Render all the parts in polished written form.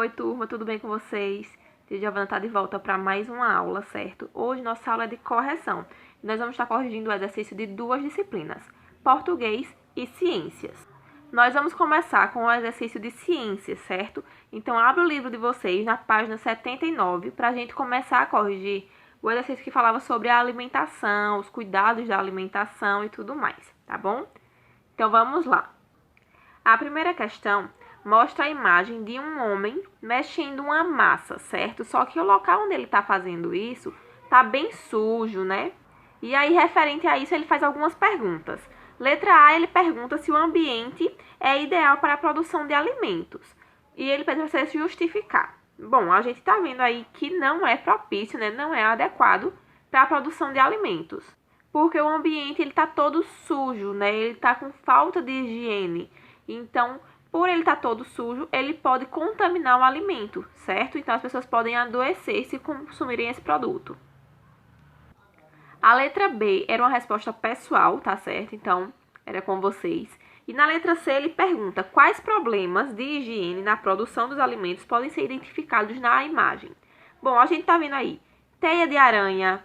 Oi, turma, tudo bem com vocês? A Giovana está de volta para mais uma aula, certo? Hoje nossa aula é de correção. Nós vamos estar corrigindo o exercício de duas disciplinas, português e ciências. Nós vamos começar com o exercício de ciências, certo? Então, abra o livro de vocês na página 79 para a gente começar a corrigir o exercício que falava sobre a alimentação, os cuidados da alimentação e tudo mais, tá bom? Então, vamos lá. A primeira questão mostra a imagem de um homem mexendo uma massa, certo? Só que o local onde ele está fazendo isso está bem sujo, né? E aí, referente a isso, ele faz algumas perguntas. Letra A, ele pergunta se o ambiente é ideal para a produção de alimentos. E ele pede para você se justificar. Bom, a gente está vendo aí que não é propício, né? Não é adequado para a produção de alimentos. Porque o ambiente ele está todo sujo, né? Ele está com falta de higiene. Então, por ele estar todo sujo, ele pode contaminar o alimento, certo? Então, as pessoas podem adoecer se consumirem esse produto. A letra B era uma resposta pessoal, tá certo? Então, era com vocês. E na letra C, ele pergunta quais problemas de higiene na produção dos alimentos podem ser identificados na imagem. Bom, a gente tá vendo aí teia de aranha,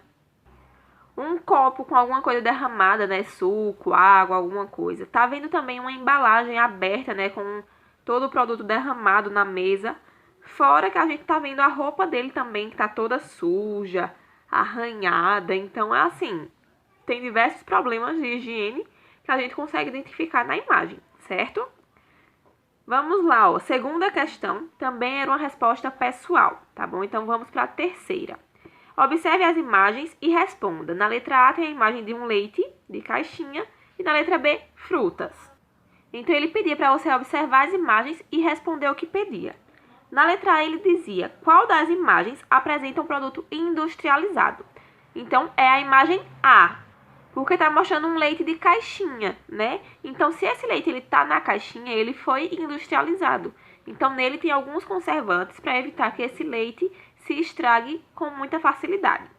um copo com alguma coisa derramada, né? Suco, água, alguma coisa. Tá vendo também uma embalagem aberta, né? Com todo o produto derramado na mesa. Fora que a gente tá vendo a roupa dele também, que tá toda suja, arranhada. Então, é assim, tem diversos problemas de higiene que a gente consegue identificar na imagem, certo? Vamos lá, ó. Segunda questão também era uma resposta pessoal, tá bom? Então, vamos para a terceira. Observe as imagens e responda. Na letra A tem a imagem de um leite de caixinha e na letra B, frutas. Então, ele pedia para você observar as imagens e responder o que pedia. Na letra A, ele dizia qual das imagens apresenta um produto industrializado. Então, é a imagem A, porque está mostrando um leite de caixinha, né? Então, se esse leite está na caixinha, ele foi industrializado. Então, nele tem alguns conservantes para evitar que esse leite se estrague com muita facilidade.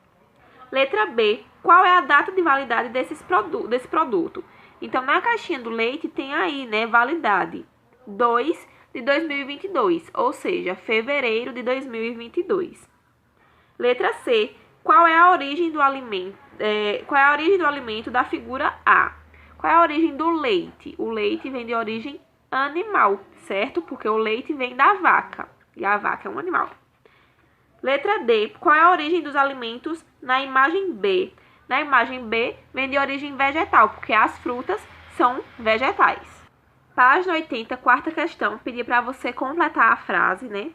Letra B, qual é a data de validade desse produto? Então, na caixinha do leite tem aí, né, validade 2 de 2022, ou seja, fevereiro de 2022. Letra C, qual é a origem do alimento? Qual é a origem do alimento da figura A? Qual é a origem do leite? O leite vem de origem animal, certo? Porque o leite vem da vaca, e a vaca é um animal. Letra D, qual é a origem dos alimentos na imagem B? Na imagem B, vem de origem vegetal, porque as frutas são vegetais. Página 80, quarta questão, pedi para você completar a frase, né?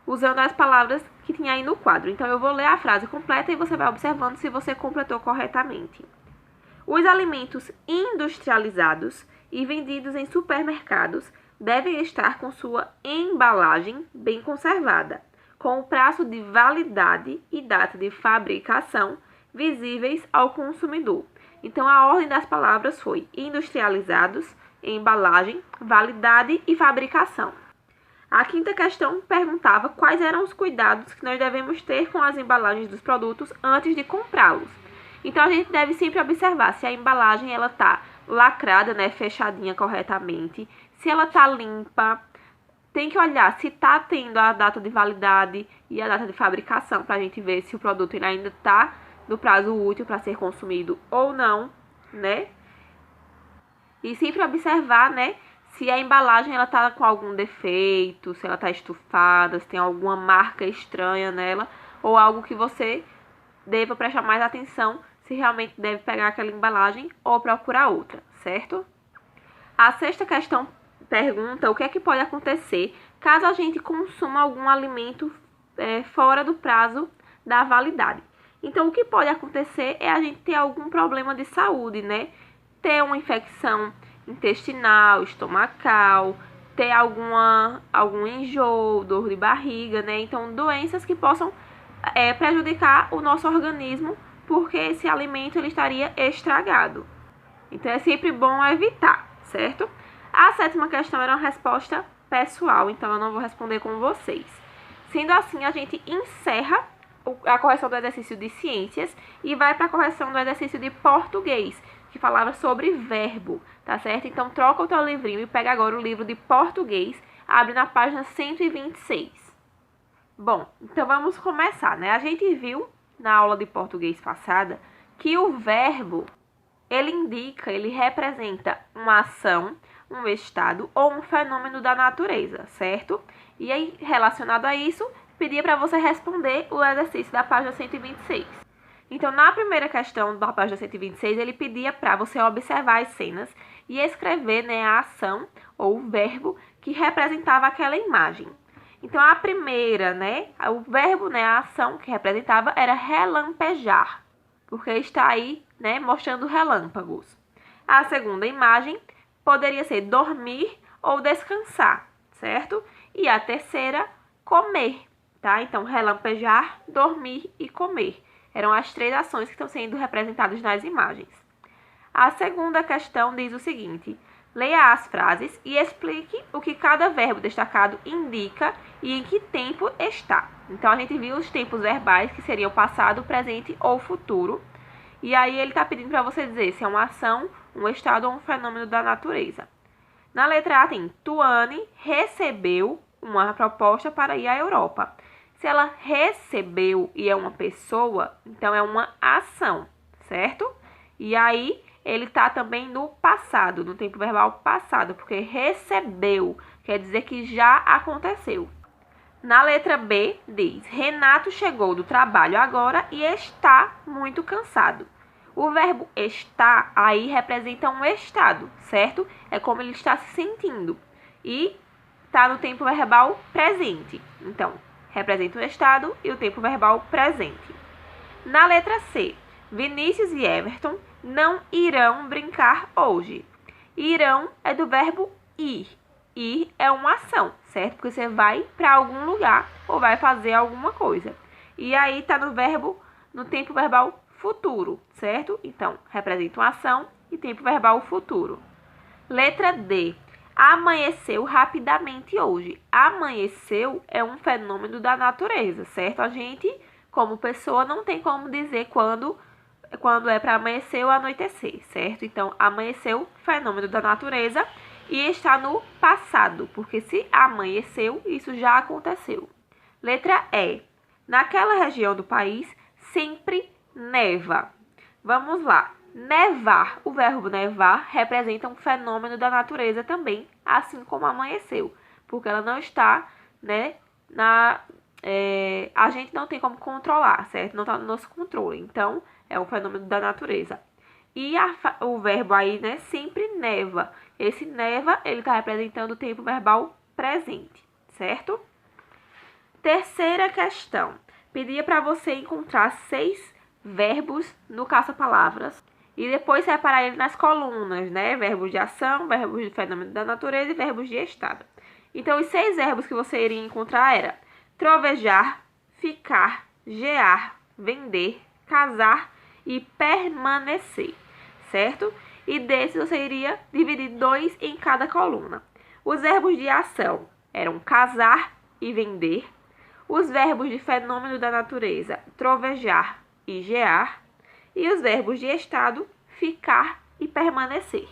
Usando as palavras que tinha aí no quadro. Então, eu vou ler a frase completa e você vai observando se você completou corretamente. Os alimentos industrializados e vendidos em supermercados devem estar com sua embalagem bem conservada, com o prazo de validade e data de fabricação visíveis ao consumidor. Então, a ordem das palavras foi industrializados, embalagem, validade e fabricação. A quinta questão perguntava quais eram os cuidados que nós devemos ter com as embalagens dos produtos antes de comprá-los. Então, a gente deve sempre observar se a embalagem ela está lacrada, né, fechadinha corretamente, se ela está limpa. Tem que olhar se está tendo a data de validade e a data de fabricação para a gente ver se o produto ainda está no prazo útil para ser consumido ou não, né? E sempre observar, né, se a embalagem ela tá com algum defeito, se ela está estufada, se tem alguma marca estranha nela ou algo que você deva prestar mais atenção se realmente deve pegar aquela embalagem ou procurar outra, certo? A sexta questão pergunta o que é que pode acontecer caso a gente consuma algum alimento fora do prazo da validade. Então, o que pode acontecer é a gente ter algum problema de saúde, né? Ter uma infecção intestinal, estomacal, ter algum enjoo, dor de barriga, né? Então, doenças que possam prejudicar o nosso organismo porque esse alimento ele estaria estragado. Então, é sempre bom evitar, certo? A sétima questão era uma resposta pessoal, então eu não vou responder com vocês. Sendo assim, a gente encerra a correção do exercício de ciências e vai para a correção do exercício de português, que falava sobre verbo, tá certo? Então, troca o teu livrinho e pega agora o livro de português, abre na página 126. Bom, então vamos começar, né? A gente viu na aula de português passada que o verbo, ele indica, ele representa uma ação, um estado ou um fenômeno da natureza, certo? E aí, relacionado a isso, pedia para você responder o exercício da página 126. Então, na primeira questão da página 126, ele pedia para você observar as cenas e escrever, né, a ação ou o verbo que representava aquela imagem. Então, a primeira, né, o verbo, né, a ação que representava era relampejar, porque está aí, né, mostrando relâmpagos. A segunda imagem poderia ser dormir ou descansar, certo? E a terceira, comer, tá? Então, relampejar, dormir e comer. Eram as três ações que estão sendo representadas nas imagens. A segunda questão diz o seguinte: leia as frases e explique o que cada verbo destacado indica e em que tempo está. Então, a gente viu os tempos verbais, que seriam passado, presente ou futuro. E aí, ele está pedindo para você dizer se é uma ação, um estado ou um fenômeno da natureza. Na letra A tem: Tuane recebeu uma proposta para ir à Europa. Se ela recebeu e é uma pessoa, então é uma ação, certo? E aí, ele está também no passado, no tempo verbal passado, porque recebeu quer dizer que já aconteceu. Na letra B, diz: Renato chegou do trabalho agora e está muito cansado. O verbo estar aí representa um estado, certo? É como ele está se sentindo. E está no tempo verbal presente. Então, representa um estado e o tempo verbal presente. Na letra C, Vinícius e Everton não irão brincar hoje. Irão é do verbo ir. Ir é uma ação, certo? Porque você vai para algum lugar ou vai fazer alguma coisa. E aí está no tempo verbal futuro, certo? Então, representa uma ação e tempo verbal futuro. Letra D. Amanheceu rapidamente hoje. Amanheceu é um fenômeno da natureza, certo? A gente, como pessoa, não tem como dizer quando é para amanhecer ou anoitecer, certo? Então, amanheceu, fenômeno da natureza, e está no passado, porque se amanheceu, isso já aconteceu. Letra E. Naquela região do país, sempre neva. Vamos lá. Nevar, o verbo nevar, representa um fenômeno da natureza também, assim como amanheceu, porque ela não está, né, a gente não tem como controlar, certo? Não está no nosso controle, então é um fenômeno da natureza. E o verbo aí, né, sempre neva. Esse neva, ele está representando o tempo verbal presente, certo? Terceira questão. Pedia para você encontrar 6 verbos no caça-palavras e depois separar ele nas colunas, né? Verbos de ação, verbos de fenômeno da natureza e verbos de estado. Então, os 6 verbos que você iria encontrar era trovejar, ficar, gear, vender, casar e permanecer, certo? E desses você iria dividir 2 em cada coluna. Os verbos de ação eram casar e vender. Os verbos de fenômeno da natureza, trovejar e gear. E os verbos de estado, ficar e permanecer.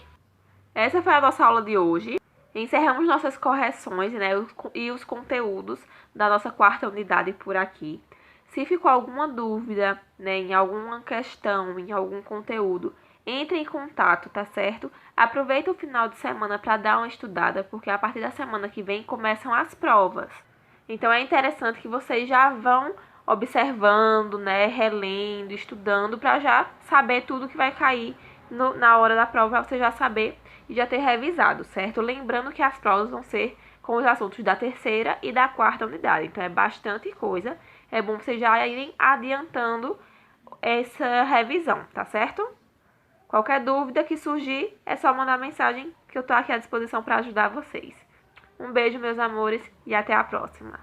Essa foi a nossa aula de hoje. Encerramos nossas correções, né, e os conteúdos da nossa 4ª unidade por aqui. Se ficou alguma dúvida, né, em alguma questão, em algum conteúdo, entre em contato, tá certo? Aproveita o final de semana para dar uma estudada, porque a partir da semana que vem começam as provas. Então, é interessante que vocês já vão observando, né, relendo, estudando, para já saber tudo que vai cair na hora da prova, você já saber e já ter revisado, certo? Lembrando que as provas vão ser com os assuntos da 3ª e da 4ª unidade. Então, é bastante coisa. É bom vocês já irem adiantando essa revisão, tá certo? Qualquer dúvida que surgir, é só mandar mensagem que eu tô aqui à disposição para ajudar vocês. Um beijo, meus amores, e até a próxima.